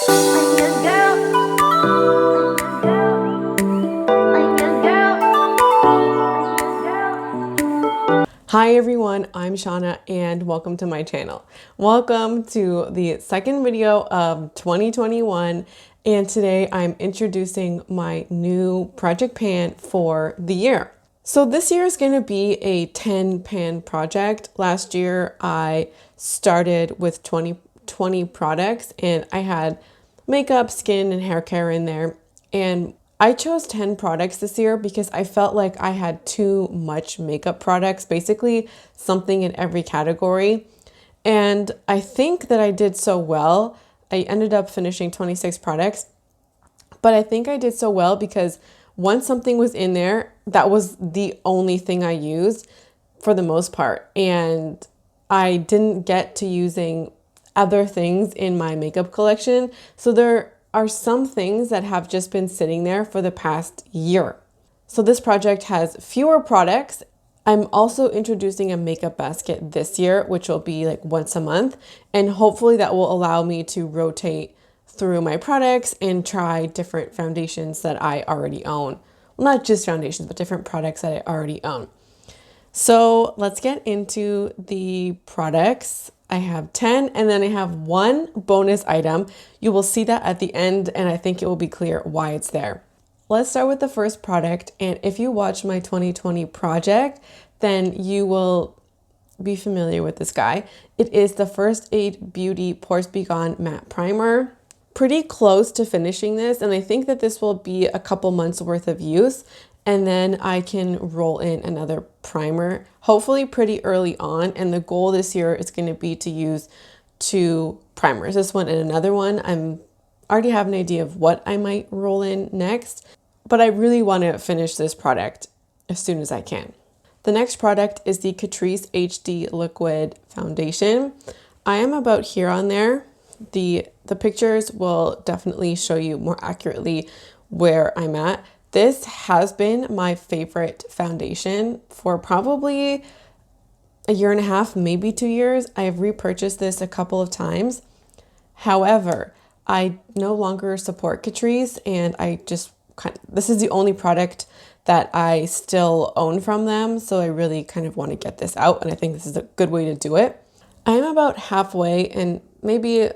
Hi everyone, I'm Shauna and welcome to my channel. Welcome to the second video of 2021, and today I'm introducing my new project pan for the year. So this year is going to be a 10 pan project. Last year I started with 20 products and I had makeup, skin, and hair care in there, and I chose 10 products this year because I felt like I had too much makeup products, basically something in every category. And I think that I did so well. I ended up finishing 26 products, but I think I did so well because once something was in there, that was the only thing I used for the most part. And I didn't get to using other things in my makeup collection. So there are some things that have just been sitting there for the past year. So this project has fewer products. I'm also introducing a makeup basket this year, which will be like once a month. And hopefully that will allow me to rotate through my products and try different foundations that I already own. Well, not just foundations, but different products that I already own. So let's get into the products. I have 10 and then I have one bonus item. You will see that at the end and I think it will be clear why it's there. Let's start with the first product, and if you watch my 2020 project, then you will be familiar with this guy. It is the First Aid Beauty Pores Be Gone Matte Primer. Pretty close to finishing this, and I think that this will be a couple months worth of use. And then I can roll in another primer, hopefully pretty early on. And the goal this year is going to be to use 2 primers, this one and another one. I'm already have an idea of what I might roll in next, but I really want to finish this product as soon as I can. The next product is the Catrice HD Liquid Foundation. I am about here on there. The pictures will definitely show you more accurately where I'm at. This has been my favorite foundation for probably a year and a half, maybe 2 years. I have repurchased this a couple of times. However, I no longer support Catrice, and this is the only product that I still own from them. So I really kind of want to get this out, and I think this is a good way to do it. I am about halfway, and maybe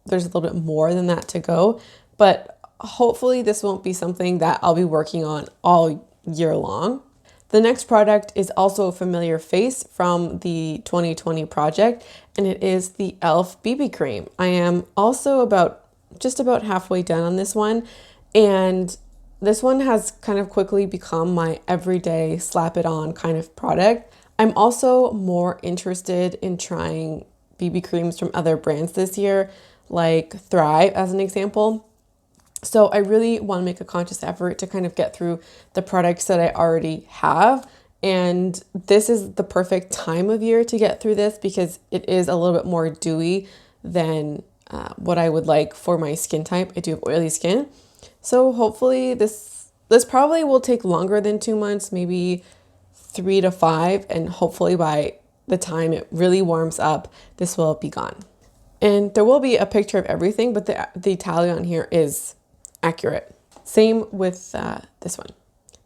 there's a little bit more than that to go, but hopefully this won't be something that I'll be working on all year long. The next product is also a familiar face from the 2020 project, and it is the e.l.f. BB cream. I am also just about halfway done on this one, and this one has kind of quickly become my everyday slap it on kind of product. I'm also more interested in trying BB creams from other brands this year, like Thrive as an example. So I really want to make a conscious effort to kind of get through the products that I already have. And this is the perfect time of year to get through this because it is a little bit more dewy than what I would like for my skin type. I do have oily skin. So hopefully this probably will take longer than 2 months, maybe 3 to 5. And hopefully by the time it really warms up, this will be gone. And there will be a picture of everything, but the tally on here is accurate. Same with this one.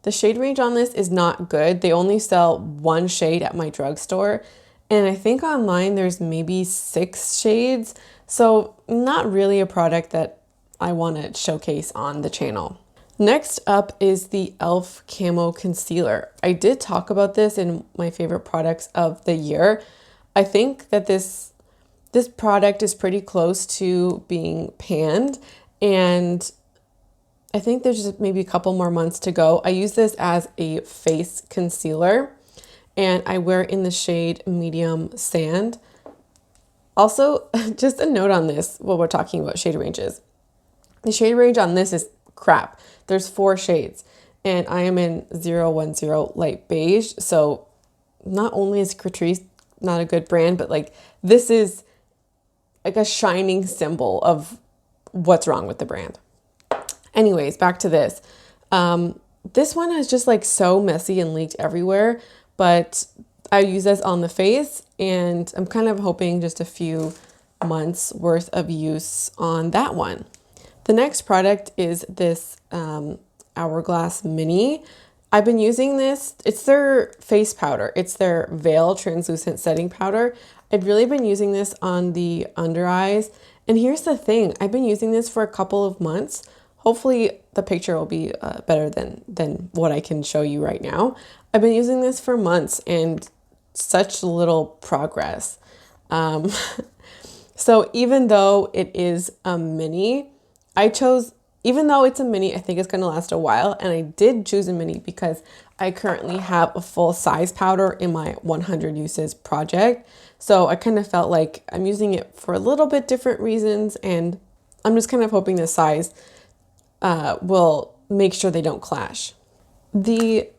The shade range on this is not good. They only sell 1 shade at my drugstore, and I think online there's maybe 6 shades. So not really a product that I want to showcase on the channel. Next up is the e.l.f. Camo Concealer. I did talk about this in my favorite products of the year. I think that this product is pretty close to being panned, and I think there's just maybe a couple more months to go. I use this as a face concealer, and I wear it in the shade Medium Sand. Also, just a note on this while we're talking about shade ranges. The shade range on this is crap. There's 4 shades, and I am in 010 Light Beige. So not only is Catrice not a good brand, but like this is like a shining symbol of what's wrong with the brand. Anyways, back to this. This one is just like so messy and leaked everywhere, but I use this on the face, and I'm kind of hoping just a few months worth of use on that one. The next product is this Hourglass Mini. I've been using this. It's their face powder. It's their Veil Translucent Setting Powder. I've really been using this on the under eyes. And here's the thing. I've been using this for a couple of months. Hopefully the picture will be better than what I can show you right now. I've been using this for months and such little progress. So even though it is a mini, even though it's a mini, I think it's going to last a while. And I did choose a mini because I currently have a full size powder in my 100 uses project. So I kind of felt like I'm using it for a little bit different reasons. And I'm just kind of hoping the size will make sure they don't clash. The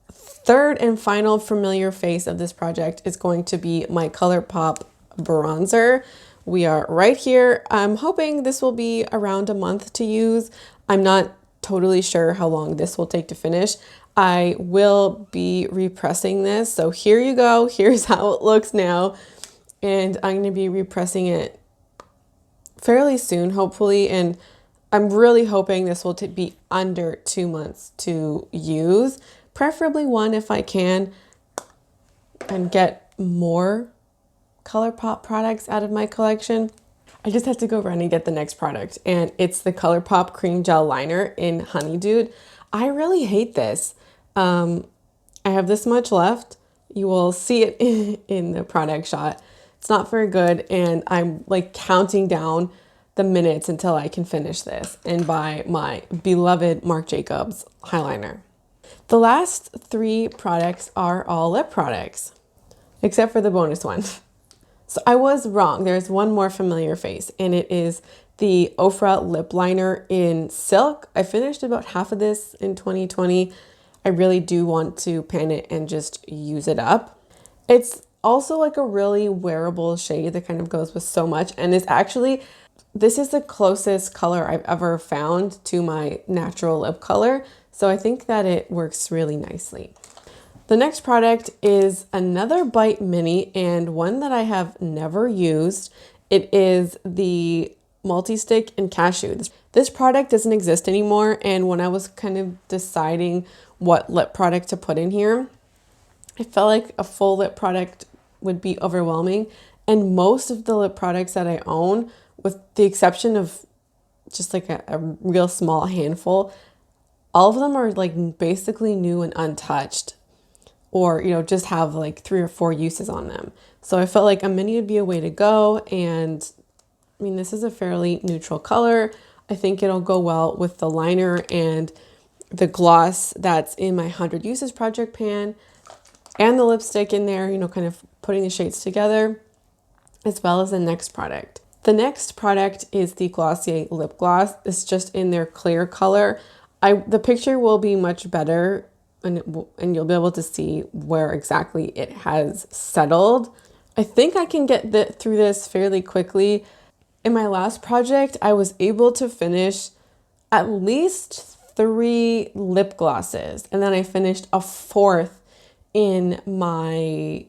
third and final familiar face of this project is going to be my ColourPop bronzer. We are right here. I'm hoping this will be around a month to use. I'm not totally sure how long this will take to finish. I will be repressing this. So here you go. Here's how it looks now. And I'm going to be repressing it fairly soon, hopefully. And I'm really hoping this will be under 2 months to use, preferably one if I can, and get more ColourPop products out of my collection. I just have to go run and get the next product, and it's the ColourPop Cream Gel Liner in Honeydew. I really hate this. I have this much left. You will see it in the product shot. It's not very good, and I'm like counting down the minutes until I can finish this and buy my beloved Marc Jacobs eyeliner. The last 3 products are all lip products, except for the bonus one. So I was wrong. There's one more familiar face, and it is the Ofra lip liner in Silk. I finished about half of this in 2020. I really do want to pan it and just use it up. It's also like a really wearable shade that kind of goes with so much, and this is the closest color I've ever found to my natural lip color. So I think that it works really nicely. The next product is another Bite Mini, and one that I have never used. It is the Multi-Stick in Cashew. This product doesn't exist anymore, and when I was kind of deciding what lip product to put in here, I felt like a full lip product would be overwhelming, and most of the lip products that I own, with the exception of just like a real small handful, all of them are like basically new and untouched, or, just have like 3 or 4 uses on them. So I felt like a mini would be a way to go. And I mean, this is a fairly neutral color. I think it'll go well with the liner and the gloss that's in my 100 uses project pan, and the lipstick in there, kind of putting the shades together, as well as the next product. The next product is the Glossier lip gloss. It's just in their clear color. The picture will be much better, and you'll be able to see where exactly it has settled. I think I can get through this fairly quickly. In my last project, I was able to finish at least 3 lip glosses, and then I finished a 4th in my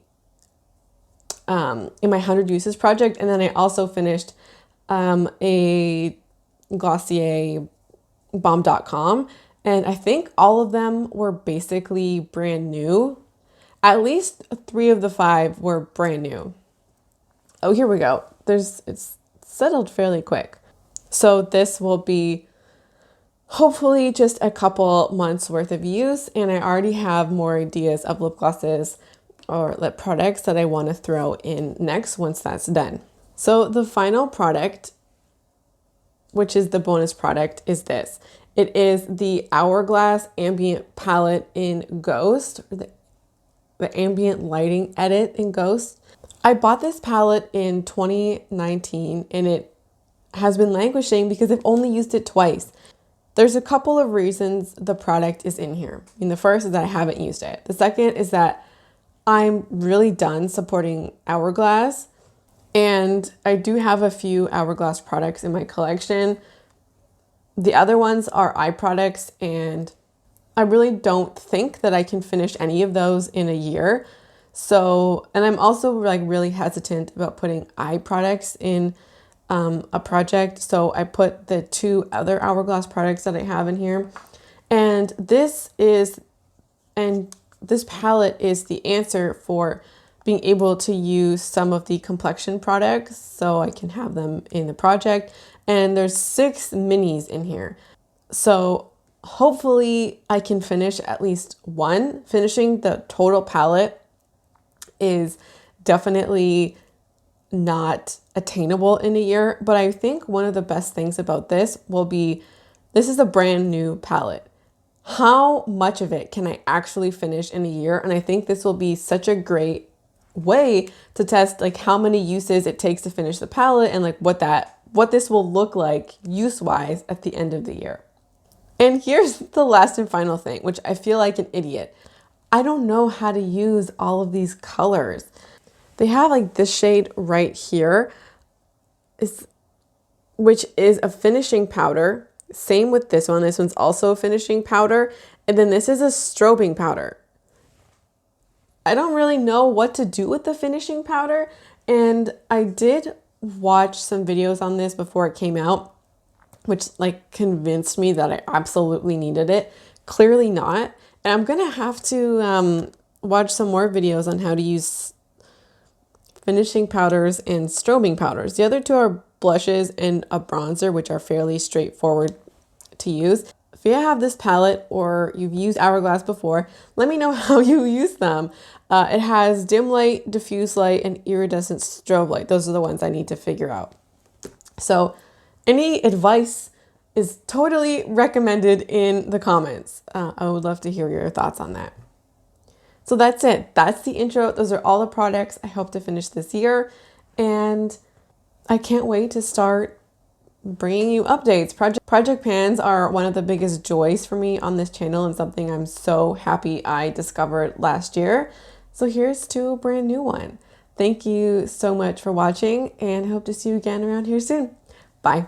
100 uses project, and then I also finished a Glossier Bomb.com, and I think all of them were basically brand new. At least 3 of the 5 were brand new. Oh, here we go. It's settled fairly quick. So this will be hopefully just a couple months worth of use, and I already have more ideas of lip glosses or lip products that I want to throw in next once that's done. So the final product, which is the bonus product, is this. It is the Hourglass Ambient Palette in Ghost, the ambient lighting edit in Ghost. I bought this palette in 2019, and it has been languishing because I've only used it twice. There's a couple of reasons the product is in here. The first is that I haven't used it. The second is that I'm really done supporting Hourglass, and I do have a few Hourglass products in my collection. The other ones are eye products, and I really don't think that I can finish any of those in a year. So, and I'm also like really hesitant about putting eye products in a project. So I put the 2 other hourglass products that I have in here. And this palette is the answer for being able to use some of the complexion products, so I can have them in the project. And there's 6 minis in here. So hopefully I can finish at least one. Finishing the total palette is definitely not attainable in a year, but I think one of the best things about this will be, this is a brand new palette. How much of it can I actually finish in a year? And I think this will be such a great way to test like how many uses it takes to finish the palette, and like what this will look like use-wise at the end of the year. And here's the last and final thing, which I feel like an idiot. I don't know how to use all of these colors. They have like this shade right here, which is a finishing powder. Same with this one. This one's also a finishing powder. And then this is a strobing powder. I don't really know what to do with the finishing powder. And I did watch some videos on this before it came out, which like convinced me that I absolutely needed it. Clearly not. And I'm gonna have to watch some more videos on how to use finishing powders and strobing powders. The other 2 are blushes and a bronzer, which are fairly straightforward to use. If you have this palette or you've used Hourglass before, let me know how you use them. It has dim light, diffuse light, and iridescent strobe light. Those are the ones I need to figure out. So any advice is totally recommended in the comments. I would love to hear your thoughts on that. So that's it. That's the intro. Those are all the products I hope to finish this year. And I can't wait to start bringing you updates. Project pans are one of the biggest joys for me on this channel and something I'm so happy I discovered last year. So here's to a brand new one. Thank you so much for watching, and hope to see you again around here soon. Bye.